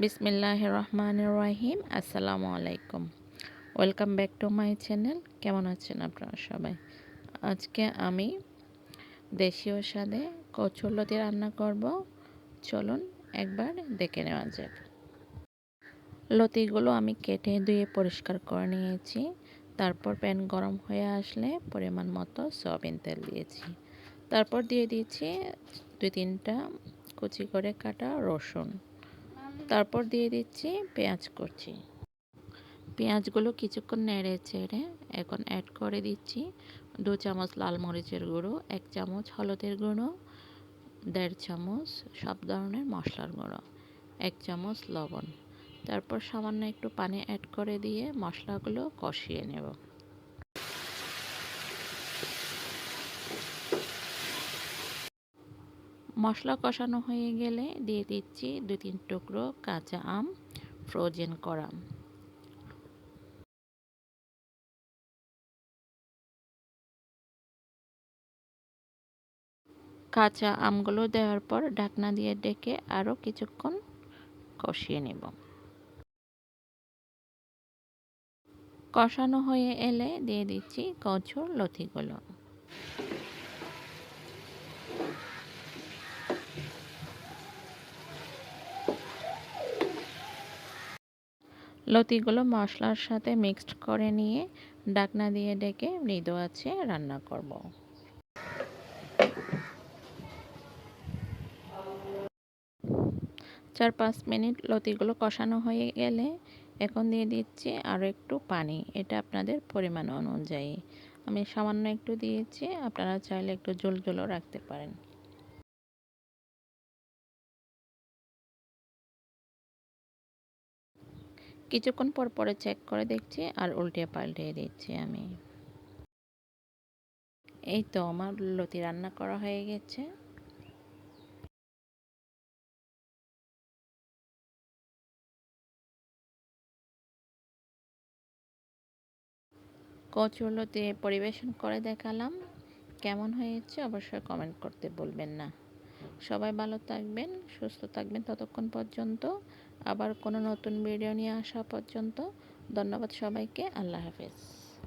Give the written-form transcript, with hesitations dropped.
বিসমিল্লাহির রহমানির রহিম। আসসালামু আলাইকুম। Welcome back to my channel. কেমন আছেন আপনারা সবাই? আজকে আমি দেশীয় স্বাদে কচুরলতি রান্না করব। চলুন একবার দেখে নেওয়া যাক। লতিগুলো আমি কেটে ধুয়ে পরিষ্কার করে নিয়েছি। তারপর প্যান গরম হয়ে আসলে পরিমাণ মতো সয়াবিন তেল দিয়েছি। তারপর দিয়ে দিয়েছি 2-3টা কুচি করে কাটা রসুন। তারপর দিয়ে দিচ্ছি পেঁয়াজ কুচি। পেঁয়াজগুলো কিছুক্ষণ নেড়ে চেড়ে এখন অ্যাড করে দিচ্ছি 2 চামচ লাল মরিচের গুঁড়ো, 1 চামচ হলুদের গুঁড়ো, 1.5 চামচ সব ধরনের মশলার গুঁড়ো, 1 চামচ লবণ। তারপর সামান্য একটু পানি অ্যাড করে দিয়ে মশলাগুলো কষিয়ে নেব। মশলা কষানো হয়ে গেলে দিয়ে দিচ্ছি 2-3 টুকরো কাঁচা আম ফ্রোজেন করা। কাঁচা আমগুলো দেওয়ার পর ঢাকনা দিয়ে ঢেকে আরও কিছুক্ষণ কষিয়ে নেব। কষানো হয়ে এলে দিয়ে দিচ্ছি কচুর লতিগুলো। লতিগুলো মশলার সাথে মিক্সড করে নিয়ে ঢাকনা দিয়ে ঢেকে মৃদু আঁচে রান্না করব। 4-5 মিনিট লতিগুলো কষানো হয়ে গেলে এখন দিয়ে দিচ্ছি আরও একটু পানি। এটা আপনাদের পরিমাণ অনুযায়ী। আমি সামান্য একটু দিয়েছি, আপনারা চাইলে একটু ঝোল ঝোলও রাখতে পারেন। কিছুক্ষণ পর পরে চেক করে দেখছি আর উল্টে পাল্টে দিচ্ছি আমি। এই তো আমার লতি রান্না করা হয়ে গেছে। কচুরলতি পরিবেশন করে দেখালাম। কেমন হয়েছে অবশ্যই কমেন্ট করতে ভুলবেন না। সবাই ভালো থাকবেন, সুস্থ থাকবেন ততক্ষণ পর্যন্ত। আবার কোনো নতুন ভিডিও নিয়ে আসা পর্যন্ত ধন্যবাদ সবাইকে। আল্লাহ হাফেজ।